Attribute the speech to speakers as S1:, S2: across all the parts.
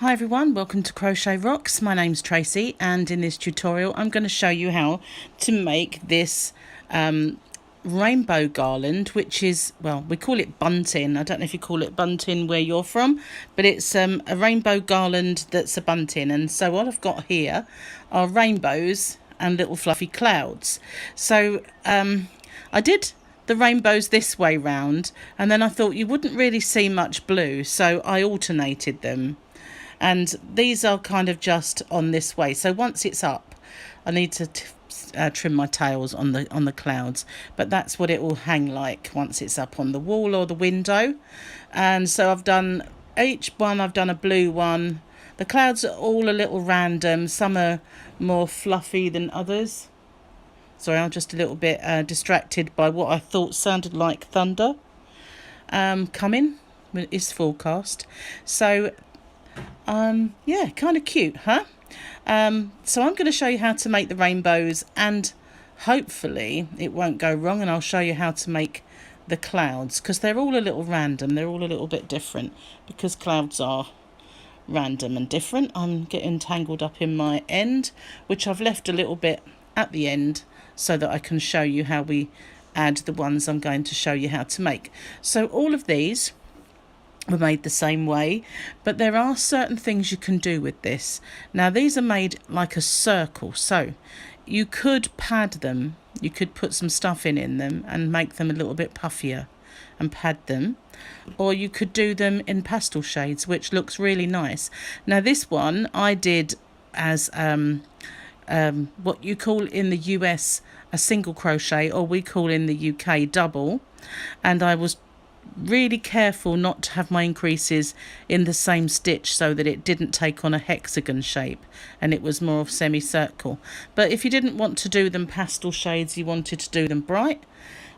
S1: Hi everyone, welcome to Crochet Rocks. My name's Tracy, and in this tutorial I'm going to show you how to make this rainbow garland, which is, well, we call it bunting. I don't know if you call it bunting where you're from, but it's a rainbow garland that's a bunting. And so what I've got here are rainbows and little fluffy clouds. So I did the rainbows this way round, and then I thought you wouldn't really see much blue, so I alternated them. And these are kind of just on this way. So once it's up, I need to trim my tails on the clouds, but that's what it will hang like once it's up on the wall or the window. And so I've done each one. I've done a blue one. The clouds are all a little random. Some are more fluffy than others. Sorry, I'm just a little bit distracted by what I thought sounded like thunder coming. It's forecast. So yeah, kind of cute, huh? So I'm going to show you how to make the rainbows, and hopefully it won't go wrong, and I'll show you how to make the clouds, because they're all a little random. They're all a little bit different, because clouds are random and different. I'm getting tangled up in my end, which I've left a little bit at the end so that I can show you how we add the ones I'm going to show you how to make. So all of these were made the same way, but there are certain things you can do with this. Now these are made like a circle, so you could pad them, you could put some stuff in them and make them a little bit puffier and pad them, or you could do them in pastel shades, which looks really nice. Now this one I did as what you call in the US a single crochet, or we call in the UK double, and I was really careful not to have my increases in the same stitch so that it didn't take on a hexagon shape and it was more of semicircle. But if you didn't want to do them pastel shades, you wanted to do them bright,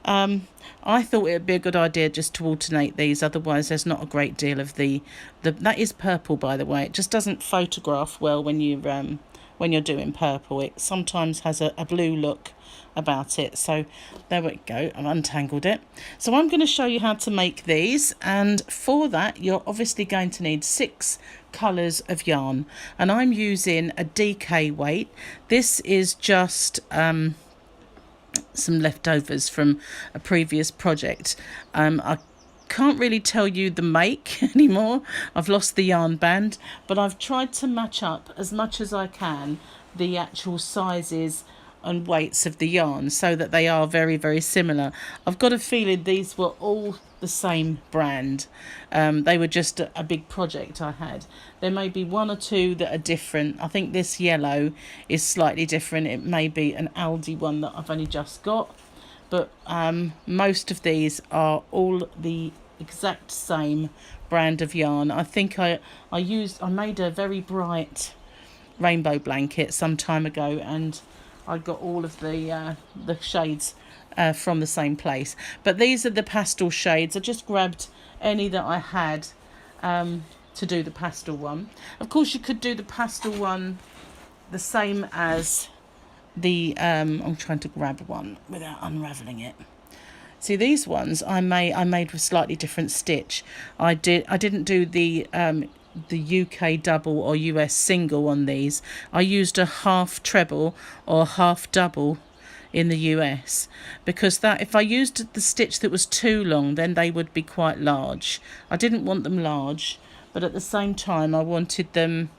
S1: I thought it would be a good idea just to alternate these. Otherwise there's not a great deal of the that is purple, by the way. It just doesn't photograph well when you're doing purple. It sometimes has a blue look about it. So there we go, I've untangled it. So I'm going to show you how to make these, and for that you're obviously going to need 6 colours of yarn, and I'm using a DK weight. This is just some leftovers from a previous project. I can't really tell you the make anymore. I've lost the yarn band, but I've tried to match up as much as I can the actual sizes and weights of the yarn so that they are very, very similar. I've got a feeling these were all the same brand. They were just a big project I had. There may be 1 or 2 that are different. I think this yellow is slightly different. It may be an Aldi one that I've only just got, but most of these are all the exact same brand of yarn. I think I made a very bright rainbow blanket some time ago, and I got all of the shades from the same place. But these are the pastel shades. I just grabbed any that I had to do the pastel one. Of course you could do the pastel one the same as the I'm trying to grab one without unraveling it. See, these ones I made with slightly different stitch. I didn't do the UK double or US single on these. I used a half treble or half double in the US, because that if I used the stitch that was too long, then they would be quite large. I didn't want them large, but at the same time I wanted them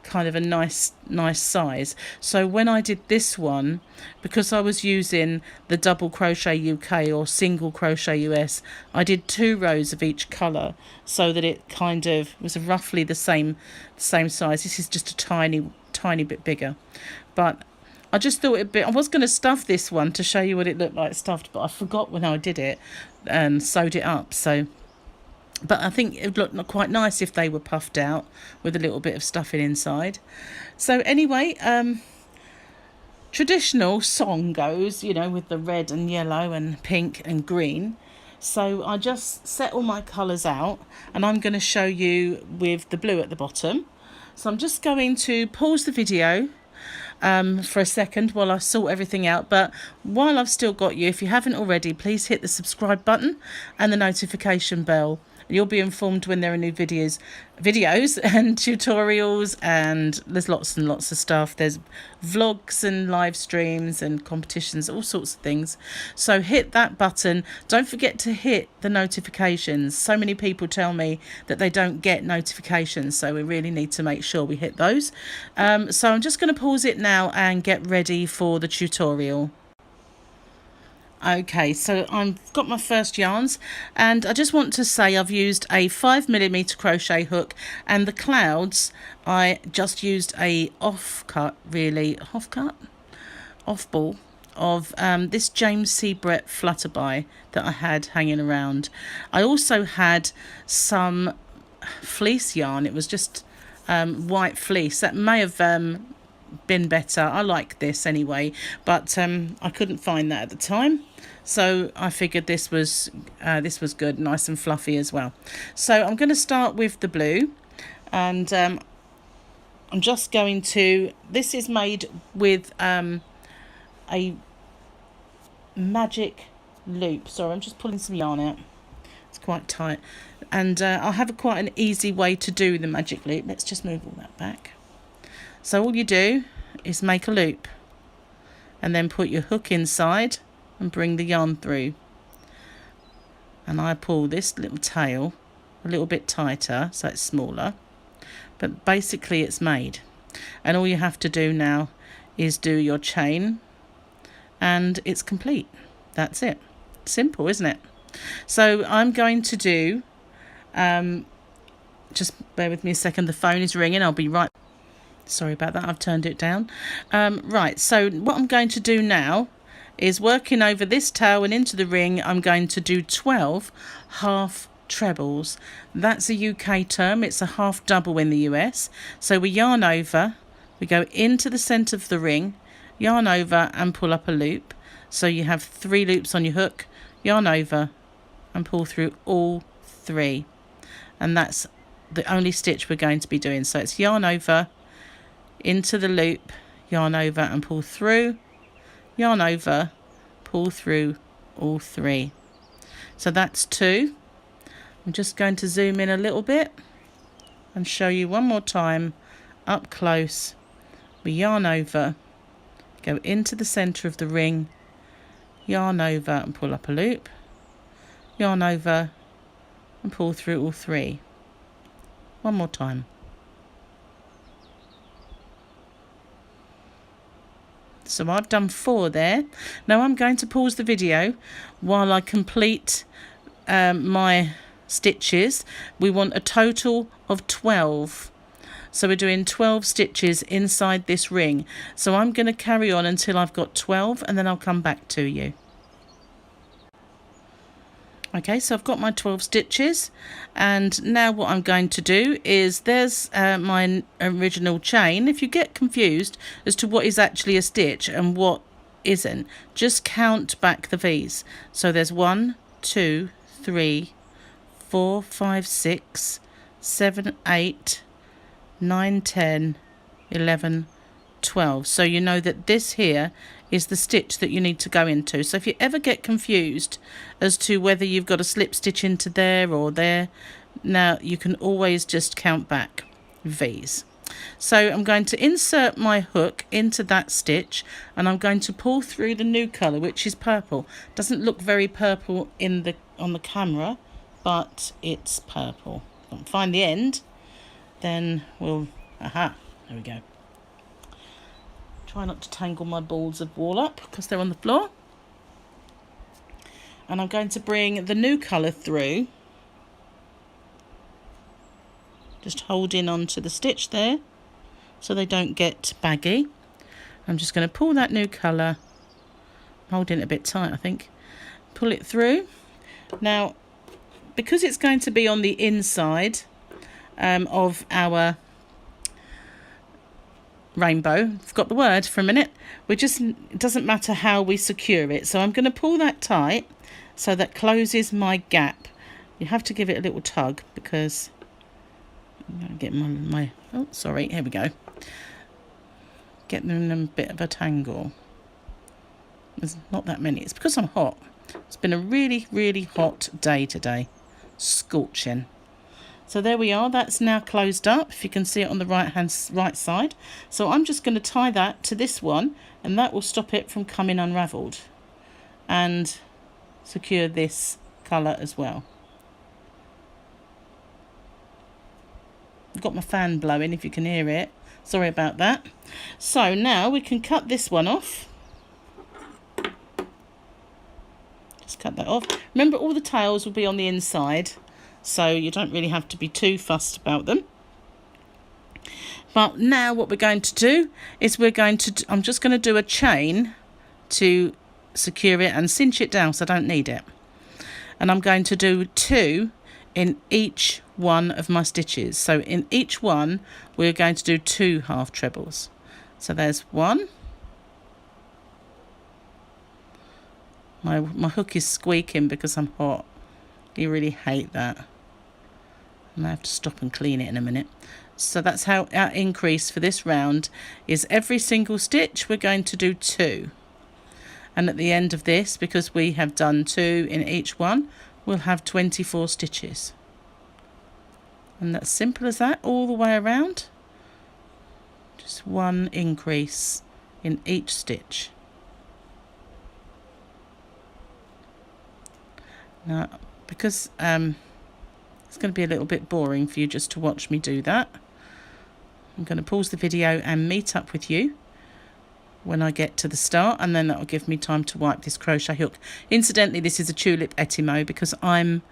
S1: kind of a nice size. So when I did this one, because I was using the double crochet UK or single crochet US, I did 2 rows of each colour so that it kind of was roughly the same size. This is just a tiny bit bigger, but I just thought I was going to stuff this one to show you what it looked like stuffed, but I forgot when I did it and sewed it up. So but I think it would look quite nice if they were puffed out with a little bit of stuffing inside. So anyway, traditional song goes, you know, with the red and yellow and pink and green. So I just set all my colours out, and I'm going to show you with the blue at the bottom. So I'm just going to pause the video for a second while I sort everything out. But while I've still got you, if you haven't already, please hit the subscribe button and the notification bell, You'll be informed when there are new videos and tutorials, and there's lots and lots of stuff. There's vlogs and live streams and competitions, all sorts of things. So hit that button. Don't forget to hit the notifications. So many people tell me that they don't get notifications, so we really need to make sure we hit those. So I'm just going to pause it now and get ready for the tutorial. Okay, so I've got my first yarns, and I just want to say I've used a 5mm crochet hook, and the clouds I just used a off ball of this James C. Brett Flutterby that I had hanging around. I also had some fleece yarn. It was just white fleece. That may have been better. I like this anyway, but I couldn't find that at the time, so I figured this was good, nice and fluffy as well. So I'm going to start with the blue, and I'm just going to, this is made with a magic loop. Sorry, I'm just pulling some yarn out, it's quite tight, and I'll have quite an easy way to do the magic loop. Let's just move all that back. So all you do is make a loop and then put your hook inside and bring the yarn through, and I pull this little tail a little bit tighter so it's smaller, but basically it's made. And all you have to do now is do your chain and it's complete. That's it. Simple, isn't it? So I'm going to do just bear with me a second, the phone is ringing. I'll be right. Sorry about that, I've turned it down. Right, so what I'm going to do now is, working over this tail and into the ring, I'm going to do 12 half trebles. That's a UK term, it's a half double in the US. So we yarn over, we go into the centre of the ring, yarn over and pull up a loop. So you have 3 loops on your hook, yarn over and pull through all 3. And that's the only stitch we're going to be doing. So it's yarn over, into the loop, yarn over and pull through, yarn over, pull through all 3. So that's 2. I'm just going to zoom in a little bit and show you one more time up close. We yarn over, go into the centre of the ring, yarn over and pull up a loop, yarn over and pull through all 3. One more time. So I've done 4 there. Now I'm going to pause the video while I complete my stitches. We want a total of 12. So we're doing 12 stitches inside this ring. So I'm going to carry on until I've got 12 and then I'll come back to you. Okay, so I've got my 12 stitches, and now what I'm going to do is, there's my original chain. If you get confused as to what is actually a stitch and what isn't, just count back the V's. So there's 1, 2, 3, 4, 5, 6, 7, 8, 9, 10, 11, 12. So you know that this here is the stitch that you need to go into. So if you ever get confused as to whether you've got a slip stitch into there or there, now you can always just count back V's. So I'm going to insert my hook into that stitch, and I'm going to pull through the new colour, which is purple. Doesn't look very purple on the camera, but it's purple. If I can find the end, then we'll, there we go. Try not to tangle my balls of wool up because they're on the floor. And I'm going to bring the new colour through. Just holding on to the stitch there so they don't get baggy. I'm just going to pull that new colour, holding it a bit tight I think, pull it through. Now because it's going to be on the inside of our rainbow, forgot the word for a minute, it doesn't matter how we secure it, so I'm going to pull that tight so that closes my gap. You have to give it a little tug because I'm going to get my oh sorry, here we go, get them in a bit of a tangle. There's not that many, it's because I'm hot. It's been a really hot day today, scorching. So there we are, that's now closed up, if you can see it on the right side. So I'm just going to tie that to this one, and that will stop it from coming unravelled and secure this colour as well. I've got my fan blowing if you can hear it, sorry about that. So now we can cut this one off. Just cut that off. Remember, all the tails will be on the inside, so you don't really have to be too fussed about them. But now what we're going to do is I'm just going to do a chain to secure it and cinch it down so I don't need it. And I'm going to do 2 in each one of my stitches. So in each one we're going to do 2 half trebles. So there's 1. My hook is squeaking because I'm hot. You really hate that. I have to stop and clean it in a minute. So that's how our increase for this round is. Every single stitch we're going to do 2, and at the end of this, because we have done 2 in each one, we'll have 24 stitches. And that's simple as that all the way around. Just 1 increase in each stitch. Now, because it's going to be a little bit boring for you just to watch me do that, I'm going to pause the video and meet up with you when I get to the start, and then that will give me time to wipe this crochet hook. Incidentally, this is a tulip Etimo because I'm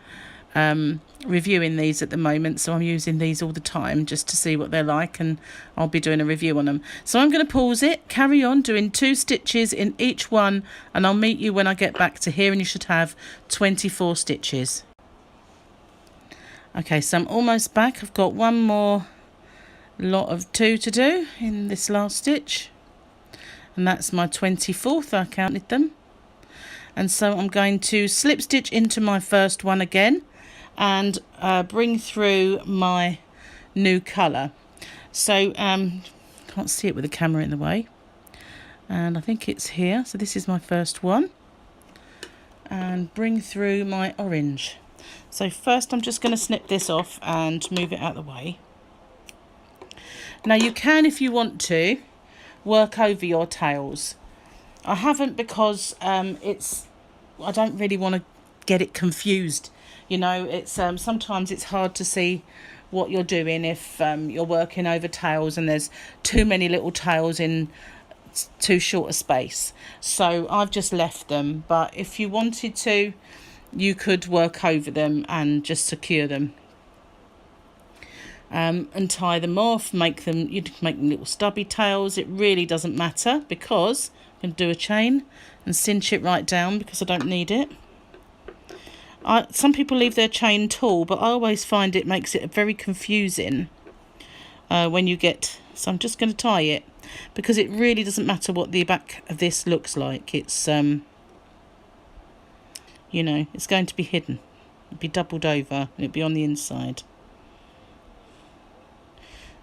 S1: reviewing these at the moment, so I'm using these all the time just to see what they're like, and I'll be doing a review on them. So I'm going to pause it, carry on doing 2 stitches in each one, and I'll meet you when I get back to here, and you should have 24 stitches. Okay, so I'm almost back. I've got one more lot of 2 to do in this last stitch, and that's my 24th. I counted them. And so I'm going to slip stitch into my first one again and bring through my new colour. So can't see it with the camera in the way, and I think it's here. So this is my first one, and bring through my orange. So first I'm just going to snip this off and move it out of the way. Now you can, if you want to, work over your tails. I haven't because I don't really want to get it confused. You know, it's sometimes it's hard to see what you're doing if you're working over tails and there's too many little tails in too short a space. So I've just left them, but if you wanted to, you could work over them and just secure them. And tie them off, you can make them little stubby tails. It really doesn't matter, because I'm going to do a chain and cinch it right down because I don't need it. Some people leave their chain tall, but I always find it makes it very confusing when you get... So I'm just going to tie it, because it really doesn't matter what the back of this looks like. It's you know, it's going to be hidden. It'll be doubled over and it'll be on the inside.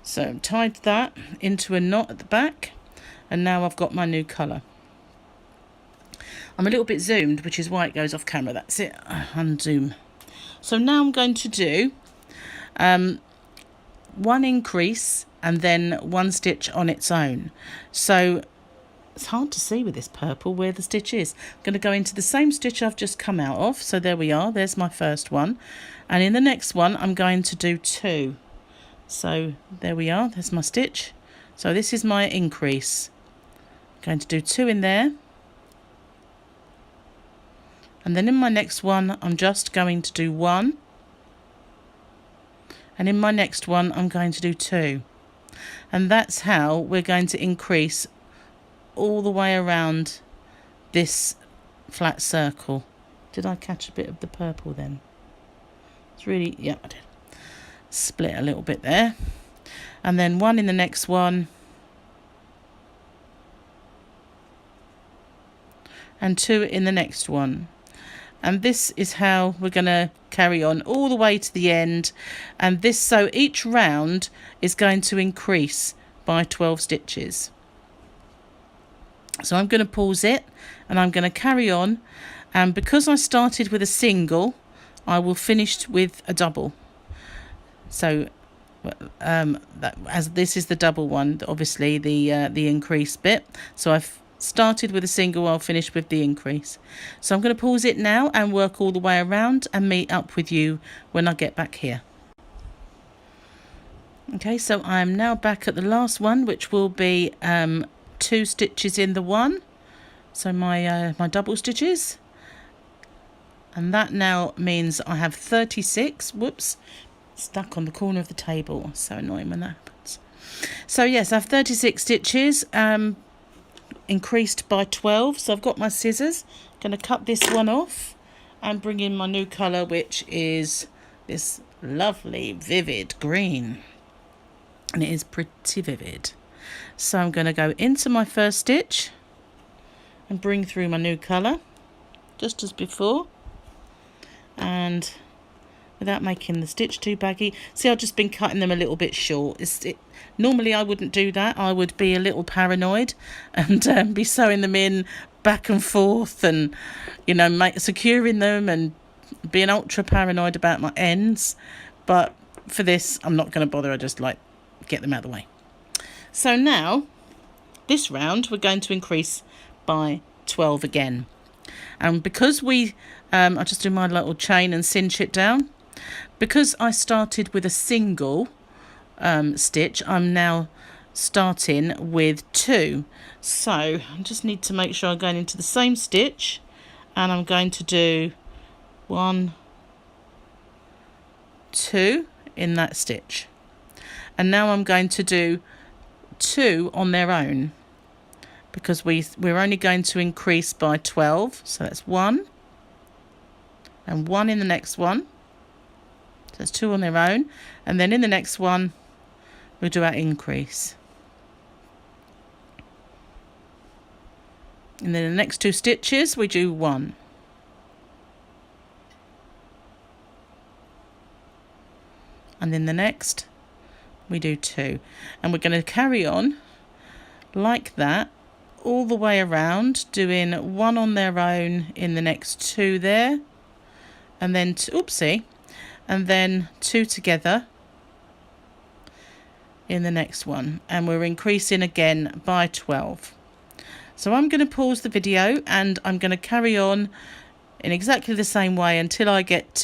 S1: So I've tied that into a knot at the back, and now I've got my new colour. I'm a little bit zoomed, which is why it goes off camera. That's it, unzoom. So now I'm going to do 1 increase and then 1 stitch on its own. So it's hard to see with this purple where the stitch is. I'm going to go into the same stitch I've just come out of. So there we are, there's my first one. And in the next one, I'm going to do 2. So there we are, there's my stitch. So this is my increase. I'm going to do 2 in there. And then in my next one, I'm just going to do 1. And in my next one, I'm going to do 2. And that's how we're going to increase all the way around this flat circle. Did I catch a bit of the purple then? It's really, yeah, I did. Split a little bit there. And then 1 in the next one. And 2 in the next one. And this is how we're going to carry on all the way to the end. And this, so each round is going to increase by 12 stitches. So I'm going to pause it and I'm going to carry on. And because I started with a single I will finish with a double. So as this is the double one, obviously the increase bit. So I've started with a single, I'll finish with the increase. So I'm going to pause it now and work all the way around and meet up with you when I get back here. Okay, so I'm now back at the last one, which will be 2 stitches in the one, so my double stitches, and that now means I have 36. Whoops, stuck on the corner of the table, so annoying when that happens. So yes, I have 36 stitches, increased by 12. So I've got my scissors, going to cut this one off and bring in my new colour, which is this lovely vivid green, and it is pretty vivid. So I'm going to go into my first stitch and bring through my new colour just as before, and without making the stitch too baggy. See, I've just been cutting them a little bit short. Normally I wouldn't do that. I would be a little paranoid and be sewing them in back and forth, and securing them and being ultra paranoid about my ends. But for this, I'm not going to bother. I just get them out of the way. So now this round we're going to increase by 12 again, and because I'll just do my little chain and cinch it down. Because I started with a single stitch, I'm now starting with 2. So I just need to make sure I'm going into the same stitch, and I'm going to do 1, 2 in that stitch, and now I'm going to do 2 on their own, because we're only going to increase by 12. So that's 1 and 1 in the next one. So that's 2 on their own, and then in the next one we'll do our increase, and then the next 2 stitches we do 1, and then the next we do 2, and we're going to carry on like that all the way around, doing 1 on their own in the next 2 there, and then and then 2 together in the next one, and we're increasing again by 12. So I'm going to pause the video and I'm going to carry on in exactly the same way until I get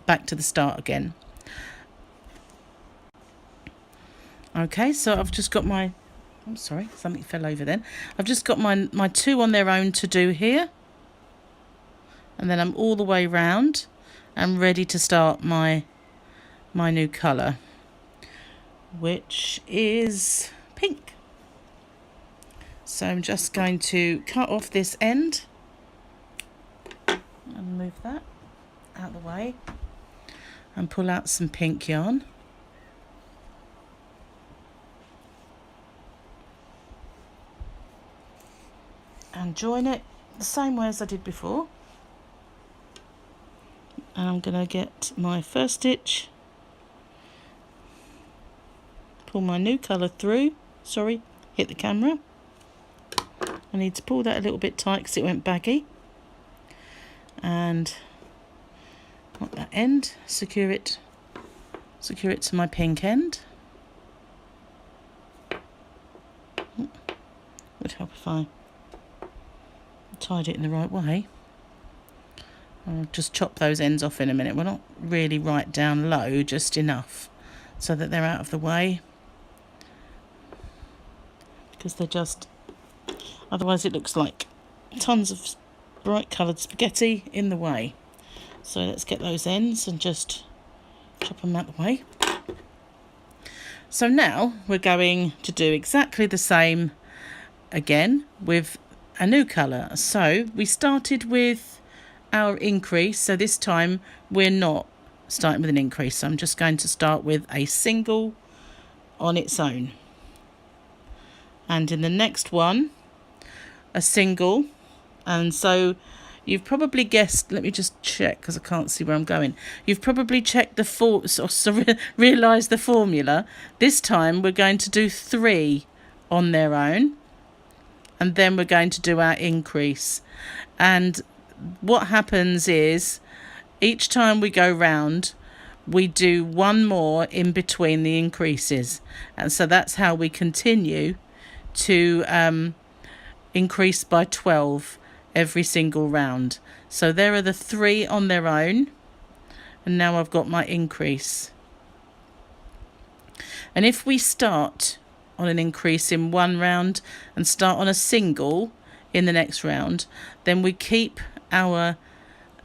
S1: back to the start again. Okay, so I've just got my, I'm sorry, something fell over then. I've just got my 2 on their own to do here, and then I'm all the way round and ready to start my new colour, which is pink. So I'm just going to cut off this end and move that out of the way and pull out some pink yarn. And join it the same way as I did before. And I'm going to get my first stitch, pull my new colour through, sorry, hit the camera. I need to pull that a little bit tight because it went baggy. And at that end, secure it to my pink end. Would help if I tied it in the right way. I'll just chop those ends off in a minute. We're not really right down low, just enough so that they're out of the way, because they're just, otherwise it looks like tons of bright coloured spaghetti in the way. So let's get those ends and just chop them out of the way. So now we're going to do exactly the same again with a new colour. So we started with our increase, so this time we're not starting with an increase, so I'm just going to start with a single on its own, and in the next one a single. And so you've probably guessed, let me just check because I can't see where I'm going. You've probably checked realised the formula. This time we're going to do 3 on their own, and then we're going to do our increase. And what happens is each time we go round, we do one more in between the increases, and so that's how we continue to increase by 12 every single round. So there are the 3 on their own, and now I've got my increase. And if we start on an increase in one round and start on a single in the next round, then we keep our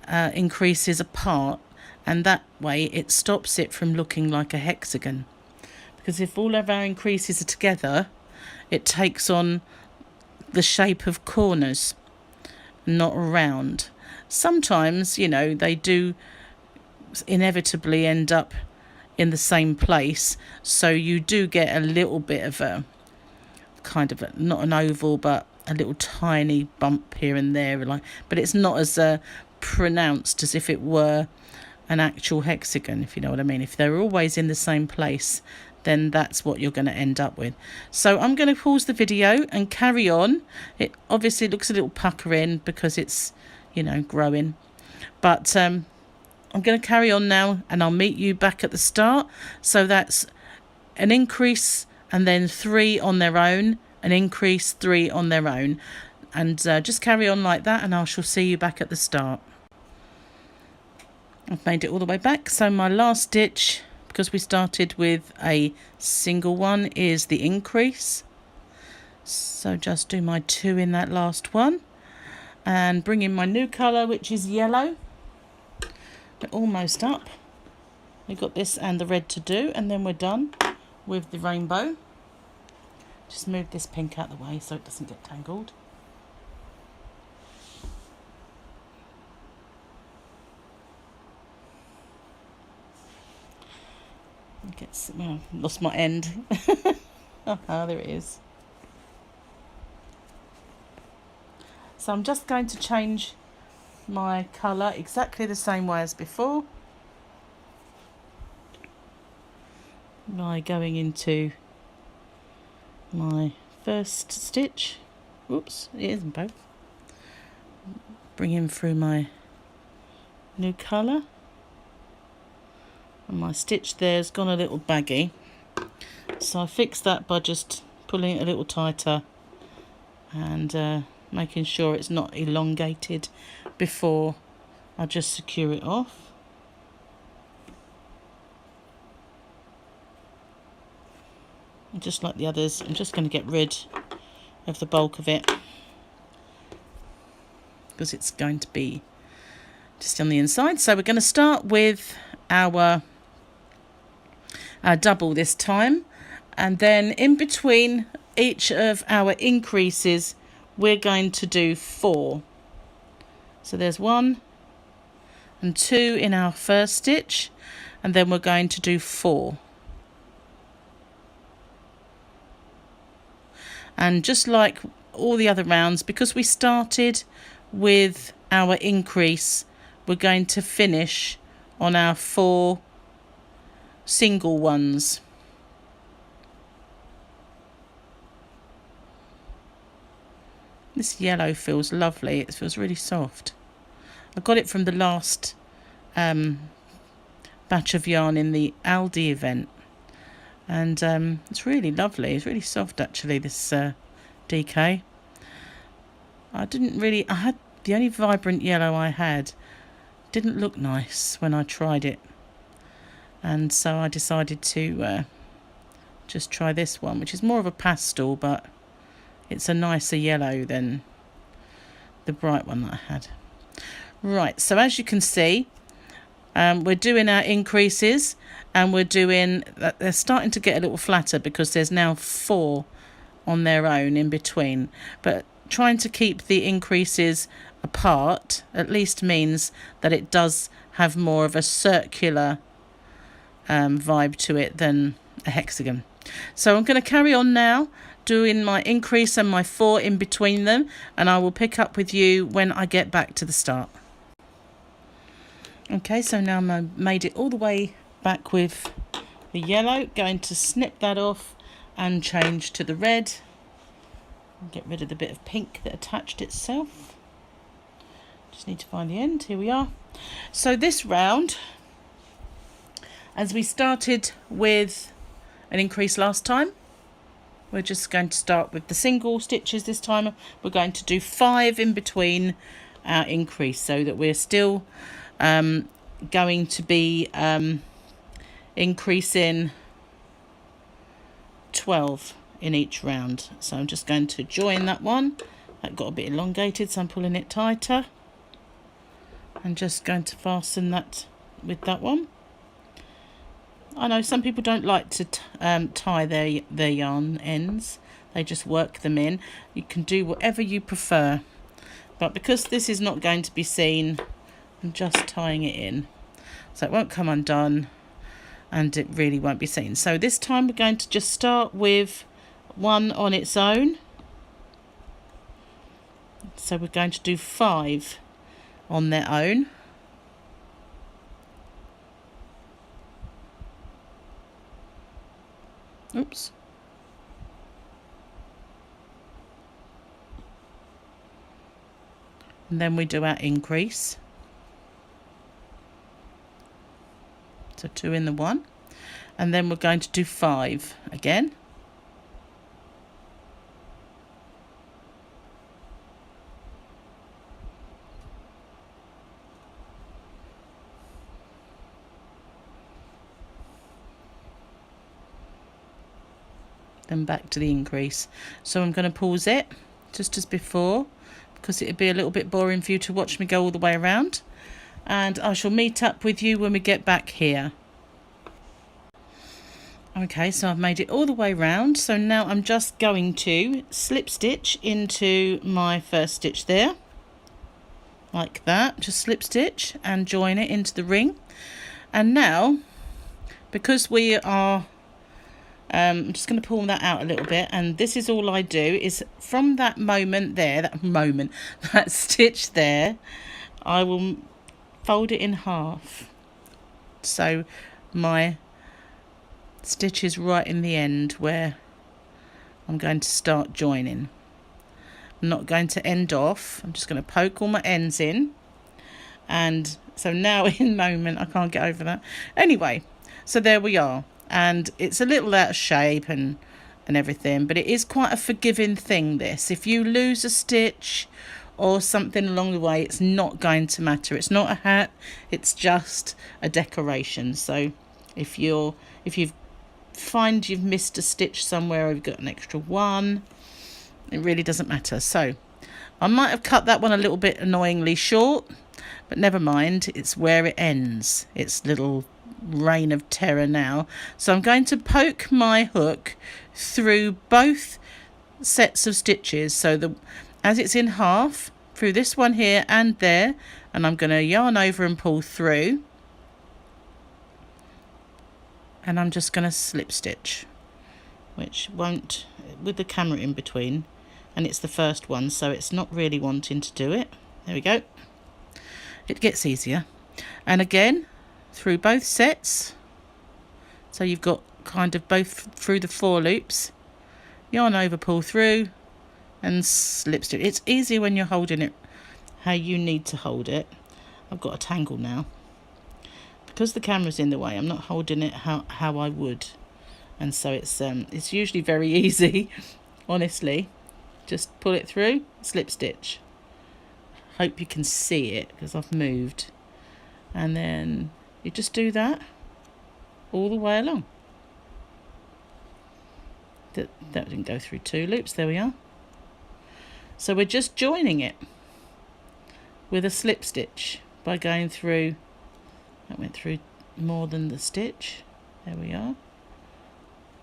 S1: increases apart, and that way it stops it from looking like a hexagon. Because if all of our increases are together, it takes on the shape of corners, not round. Sometimes, you know, they do inevitably end up in the same place, so you do get a little bit of a kind of not an oval, but a little tiny bump here and there, like, but it's not as pronounced as if it were an actual hexagon, if you know what I mean. If they're always in the same place, then that's what you're going to end up with. So I'm going to pause the video and carry on. It obviously looks a little puckering because it's, you know, growing, but I'm going to carry on now, and I'll meet you back at the start. So that's an increase and then 3 on their own, an increase, 3 on their own, and just carry on like that, and I shall see you back at the start. I've made it all the way back. So my last stitch, because we started with a single one, is the increase. So just do my 2 in that last one and bring in my new colour, which is yellow. We're almost up. We've got this and the red to do, and then we're done with the rainbow. Just move this pink out of the way so it doesn't get tangled. Well, lost my end. Oh, there it is. So I'm just going to change my colour exactly the same way as before by going into my first stitch. Oops, it isn't both. Bring in through my new colour. And my stitch there's gone a little baggy, so I fixed that by just pulling it a little tighter and making sure it's not elongated before I just secure it off. And just like the others, I'm just going to get rid of the bulk of it because it's going to be just on the inside. So we're going to start with our double this time, and then in between each of our increases we're going to do 4. So there's 1 and 2 in our first stitch, and then we're going to do 4. And just like all the other rounds, because we started with our increase, we're going to finish on our 4 single ones. This yellow feels lovely. It feels really soft. I got it from the last batch of yarn in the Aldi event, and it's really lovely. It's really soft actually, this DK. I had the only vibrant yellow I had didn't look nice when I tried it, and so I decided to just try this one, which is more of a pastel, but it's a nicer yellow than the bright one that I had. Right, so as you can see, we're doing our increases, and they're starting to get a little flatter because there's now 4 on their own in between, but trying to keep the increases apart at least means that it does have more of a circular vibe to it than a hexagon. So I'm going to carry on now doing my increase and my 4 in between them, and I will pick up with you when I get back to the start. Okay, so now I've made it all the way back with the yellow. Going to snip that off and change to the red. Get rid of the bit of pink that attached itself Just need to find the end. Here we are. So this round, as we started with an increase last time, we're just going to start with the single stitches this time. We're going to do 5 in between our increase, so that we're still going to be increasing 12 in each round. So I'm just going to join that one. That got a bit elongated, so I'm pulling it tighter. I'm just going to fasten that with that one. I know some people don't like to tie their yarn ends. They just work them in. You can do whatever you prefer. But because this is not going to be seen, I'm just tying it in. So it won't come undone and it really won't be seen. So this time we're going to just start with one on its own. So we're going to do 5 on their own. Oops. And then we do our increase. So 2 in the one. And then we're going to do 5 again. Then back to the increase. So I'm going to pause it just as before, because it'd be a little bit boring for you to watch me go all the way around, and I shall meet up with you when we get back here. Okay, so I've made it all the way round. So now I'm just going to slip stitch into my first stitch there, like that. Just slip stitch and join it into the ring. And now, because we are I'm just going to pull that out a little bit, and this is all I do is from that moment there, that stitch there, I will fold it in half. So my stitch is right in the end where I'm going to start joining. I'm not going to end off. I'm just going to poke all my ends in, and so now in moment I can't get over that. Anyway, so there we are. And it's a little out of shape and everything, but it is quite a forgiving thing, this. If you lose a stitch or something along the way, it's not going to matter. It's not a hat, it's just a decoration. So if you find you've missed a stitch somewhere, or you've got an extra one, it really doesn't matter. So I might have cut that one a little bit annoyingly short, but never mind, it's where it ends. It's little reign of terror now. So I'm going to poke my hook through both sets of stitches, so as it's in half, through this one here and there, and I'm going to yarn over and pull through, and I'm just going to slip stitch, which won't, with the camera in between, and it's the first one, so it's not really wanting to do it. There we go. It gets easier. And again through both sets, so you've got kind of both through the 4 loops, yarn over, pull through and slip stitch. It's easier when you're holding it how you need to hold it. I've got a tangle now because the camera's in the way. I'm not holding it how I would, and so it's usually very easy. Honestly, just pull it through, slip stitch. Hope you can see it because I've moved, and then you just do that all the way along. That didn't go through 2 loops. There we are. So we're just joining it with a slip stitch by going through. That went through more than the stitch. There we are.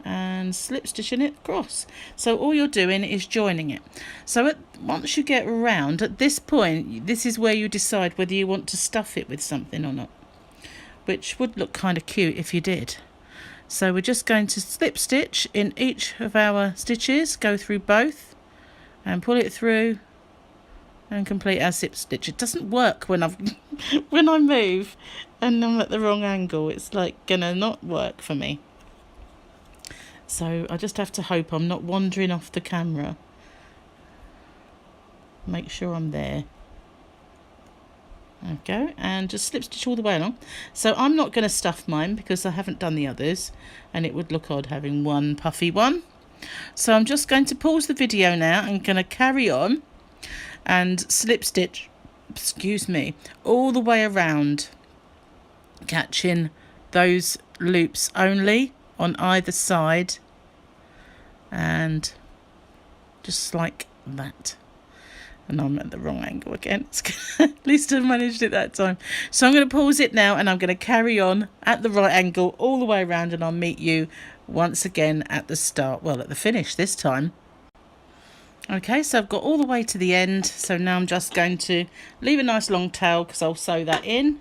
S1: And slip stitching it across. So all you're doing is joining it. So once you get around, at this point, this is where you decide whether you want to stuff it with something or not, which would look kind of cute if you did. So we're just going to slip stitch in each of our stitches, go through both and pull it through and complete our slip stitch. It doesn't work when when I move and I'm at the wrong angle. It's like gonna not work for me. So I just have to hope I'm not wandering off the camera. Make sure I'm there. There we go, and just slip stitch all the way along. So I'm not going to stuff mine because I haven't done the others, and it would look odd having one puffy one. So I'm just going to pause the video now. I'm going to carry on and slip stitch, excuse me, all the way around, catching those loops only on either side, and just like that. And I'm at the wrong angle again. At least I managed it that time. So I'm going to pause it now, and I'm going to carry on at the right angle all the way around, and I'll meet you once again at the start, well, at the finish this time. Okay, so I've got all the way to the end. So now I'm just going to leave a nice long tail because I'll sew that in.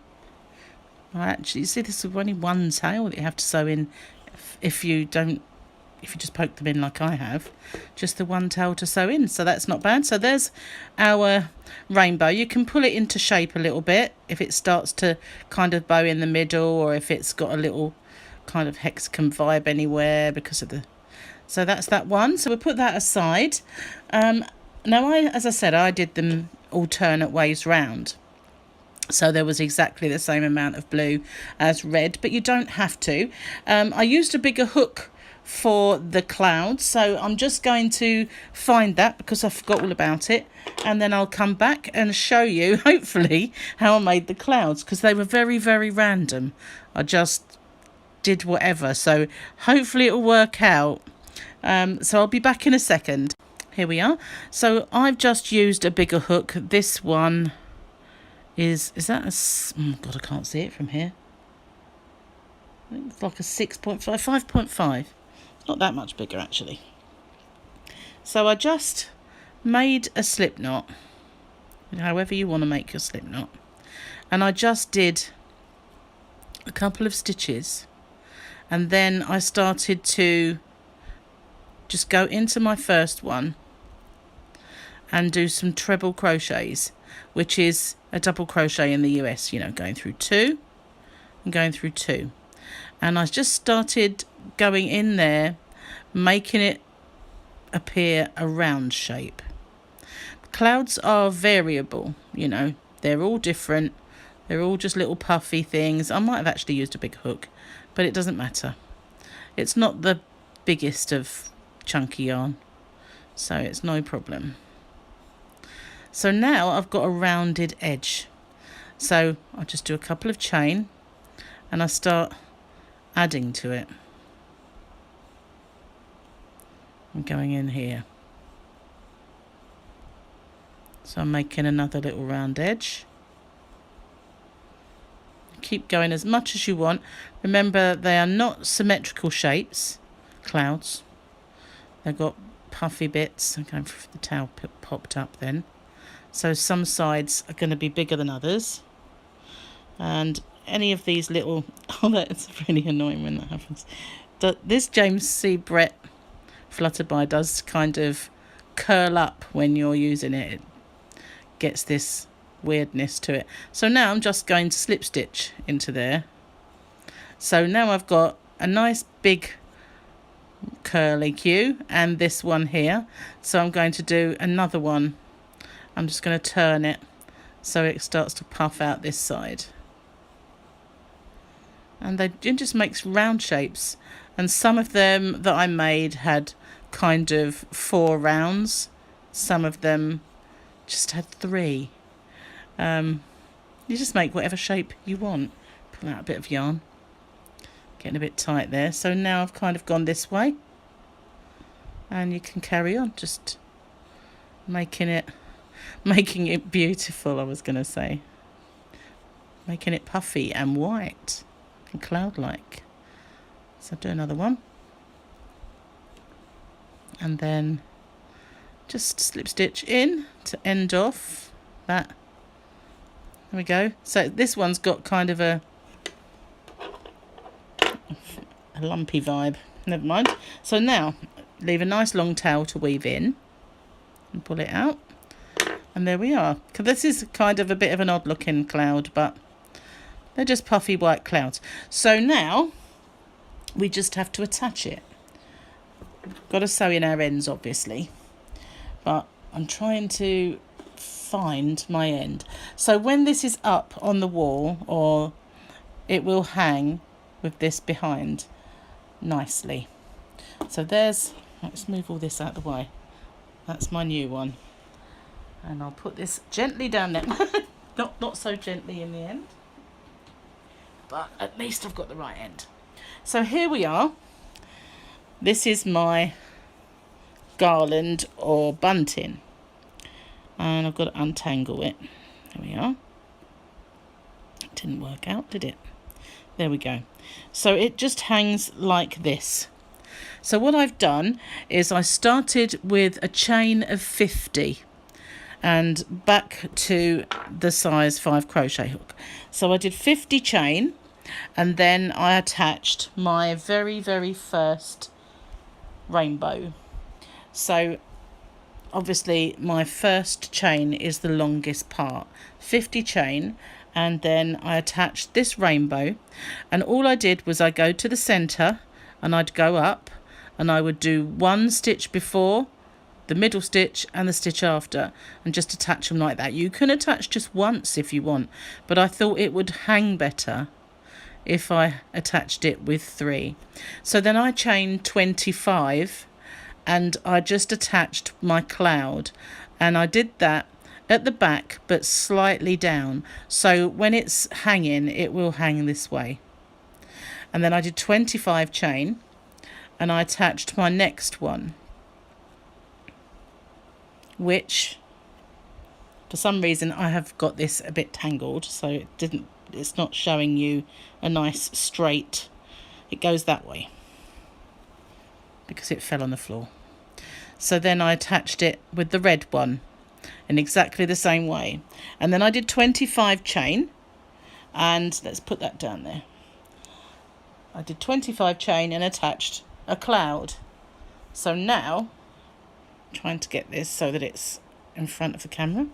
S1: Actually, you see, this is only one tail that you have to sew in if you just poke them in like I have, just the one tail to sew in, so that's not bad. So there's our rainbow. You can pull it into shape a little bit if it starts to kind of bow in the middle, or if it's got a little kind of hexagon vibe anywhere because of the... So that's that one. So we'll put that aside. Now, as I said, I did them alternate ways round. So there was exactly the same amount of blue as red, but you don't have to. I used a bigger hook for the clouds, so I'm just going to find that because I forgot all about it, and then I'll come back and show you, hopefully, how I made the clouds, because they were very, very random. I just did whatever, so hopefully it'll work out. So I'll be back in a second. Here we are. So I've just used a bigger hook. This one is that a... oh God, I can't see it from here. I think it's like a 6.5, 5.5. Not that much bigger, actually. So I just made a slip knot, however you want to make your slip knot, and I just did a couple of stitches, and then I started to just go into my first one and do some treble crochets, which is a double crochet in the US, you know, going through 2 and going through 2. And I just started going in there, making it appear a round shape. Clouds are variable, you know, they're all different. They're all just little puffy things. I might have actually used a big hook, but it doesn't matter. It's not the biggest of chunky yarn, so it's no problem. So now I've got a rounded edge. So I'll just do a couple of chain and I start adding to it. I'm going in here. So I'm making another little round edge. Keep going as much as you want. Remember, they are not symmetrical shapes, clouds. They've got puffy bits. I'm going for the tail popped up then. So some sides are going to be bigger than others. And any of these little... oh, that's really annoying when that happens. This James C. Brett Flutterby does kind of curl up when you're using it. It gets this weirdness to it. So now I'm just going to slip stitch into there. So now I've got a nice big curly Q and this one here. So I'm going to do another one. I'm just going to turn it so it starts to puff out this side. And it just makes round shapes. And some of them that I made had kind of 4 rounds. Some of them just had 3. You just make whatever shape you want. Pull out a bit of yarn. Getting a bit tight there. So now I've kind of gone this way. And you can carry on, just making it beautiful, I was going to say. Making it puffy and white and cloud-like. So do another one. And then just slip stitch in to end off that. There we go. So this one's got kind of a lumpy vibe. Never mind. So now leave a nice long tail to weave in and pull it out. And there we are. This is kind of a bit of an odd looking cloud, but they're just puffy white clouds. So now we just have to attach it. Got to sew in our ends, obviously, but I'm trying to find my end. So when this is up on the wall, or it will hang with this behind nicely. So there's, let's move all this out of the way. That's my new one. And I'll put this gently down there. not so gently in the end, but at least I've got the right end. So here we are. This is my garland or bunting, and I've got to untangle it. There we are. It didn't work out, did it? There we go. So it just hangs like this. So what I've done is I started with a chain of 50 and back to the size 5 crochet hook. So I did 50 chain, and then I attached my very first rainbow. So obviously my first chain is the longest part, 50 chain, and then I attached this rainbow, and all I did was I go to the center and I'd go up and I would do one stitch before, the middle stitch and the stitch after, and just attach them like that. You can attach just once if you want, but I thought it would hang better if I attached it with 3. So then I chained 25 and I just attached my cloud, and I did that at the back but slightly down, so when it's hanging it will hang this way. And then I did 25 chain and I attached my next one, which for some reason I have got this a bit tangled, so it's not showing you a nice straight. It goes that way because it fell on the floor. So then I attached it with the red one in exactly the same way, and then I did 25 chain, and let's put that down there. I did 25 chain and attached a cloud. So now, trying to get this so that it's in front of the camera,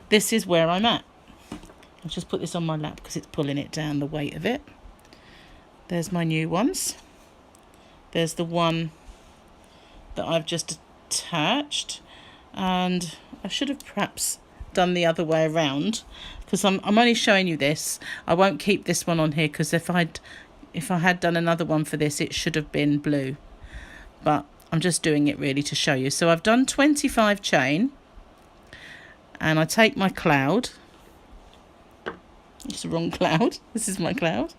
S1: this is where I'm at. I'll just put this on my lap because it's pulling it down, the weight of it. There's my new ones. There's the one that I've just attached, and I should have perhaps done the other way around because I'm only showing you this. I won't keep this one on here because if I had done another one for this, it should have been blue, but I'm just doing it really to show you. So I've done 25 chain, and I take my cloud. It's the wrong cloud. This is my cloud.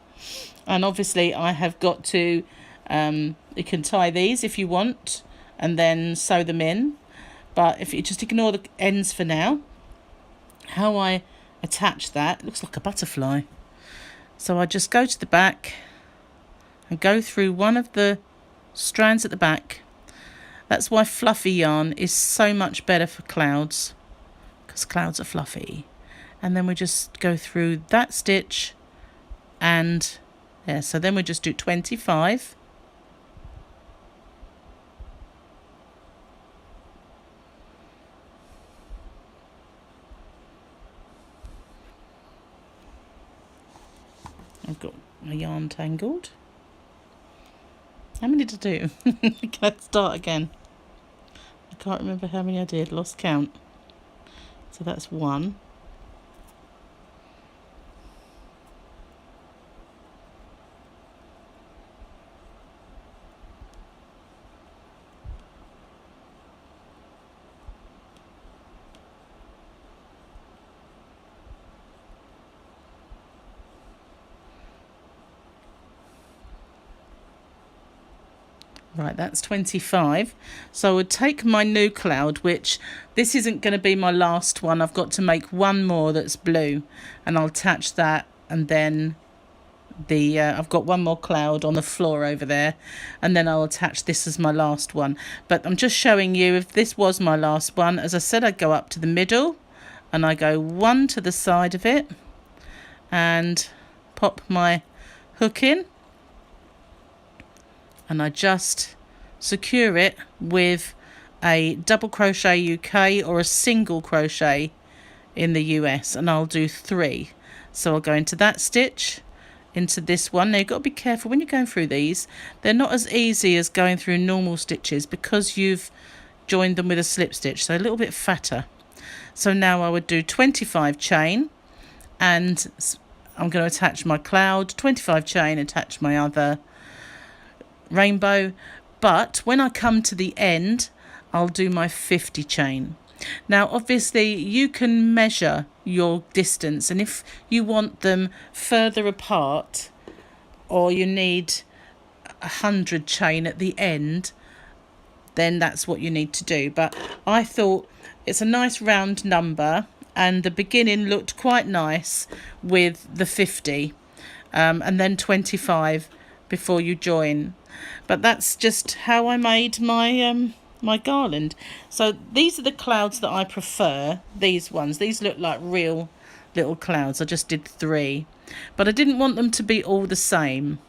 S1: And obviously I have got to, you can tie these if you want and then sew them in. But if you just ignore the ends for now, how I attach that, looks like a butterfly. So I just go to the back and go through one of the strands at the back. That's why fluffy yarn is so much better for clouds, because clouds are fluffy. And then we just go through that stitch, and yeah, so then we just do 25. I've got my yarn tangled. How many did I do? Can I start again? I can't remember how many I did, lost count. So that's 1. Right, that's 25. So I would take my new cloud, which this isn't going to be my last one. I've got to make one more that's blue, and I'll attach that, and then I've got one more cloud on the floor over there, and then I'll attach this as my last one. But I'm just showing you, if this was my last one, as I said, I'd go up to the middle and I go one to the side of it and pop my hook in, and I just secure it with a double crochet UK or a single crochet in the US, and I'll do 3. So I'll go into that stitch, into this one. Now you've got to be careful when you're going through these. They're not as easy as going through normal stitches because you've joined them with a slip stitch, so a little bit fatter. So now I would do 25 chain, and I'm going to attach my cloud, 25 chain, attach my other rainbow. But when I come to the end, I'll do my 50 chain. Now obviously you can measure your distance, and if you want them further apart or you need 100 chain at the end, then that's what you need to do. But I thought it's a nice round number, and the beginning looked quite nice with the 50 and then 25 before you join. But that's just how I made my my garland. So these are the clouds that I prefer. These ones, these look like real little clouds. I just did 3, but I didn't want them to be all the same.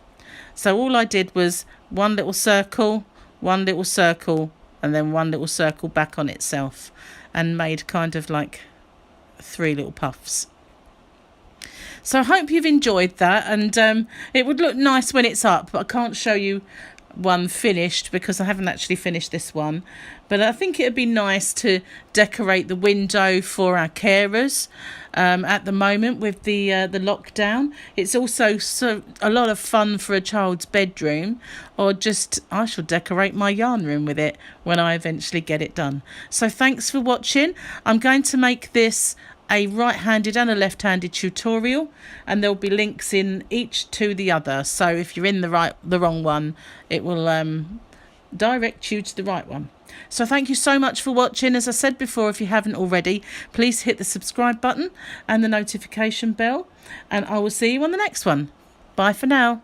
S1: So all I did was one little circle, and then one little circle back on itself, and made kind of like 3 little puffs. So I hope you've enjoyed that, and it would look nice when it's up, but I can't show you one finished because I haven't actually finished this one. But I think it would be nice to decorate the window for our carers at the moment with the lockdown. It's also a lot of fun for a child's bedroom, or just I shall decorate my yarn room with it when I eventually get it done. So thanks for watching. I'm going to make this a right-handed and a left-handed tutorial, and there'll be links in each to the other, so if you're in the wrong one, it will direct you to the right one. So thank you so much for watching. As I said before, if you haven't already, please hit the subscribe button and the notification bell, and I will see you on the next one. Bye for now.